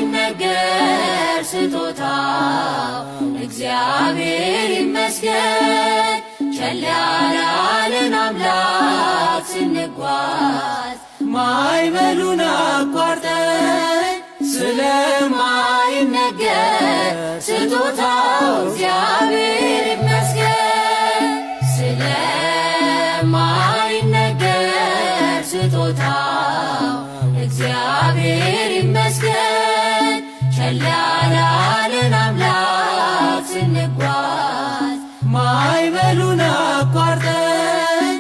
ስለማይነገር ስጦታው እግዚአብሔር ይመስገን። ቸል ያላለን አምላክ ስንጓዝ ማዕበሉን አቋርጠን ስለማይነገር ስጦታው እግዚአብሔር ይመስገን። ስለማይነገር ስጦታው እግዚአብሔር ይመስገን። ቸል ያላለን አምላክ ስንጓዝ ማዕበሉን አቋርጠን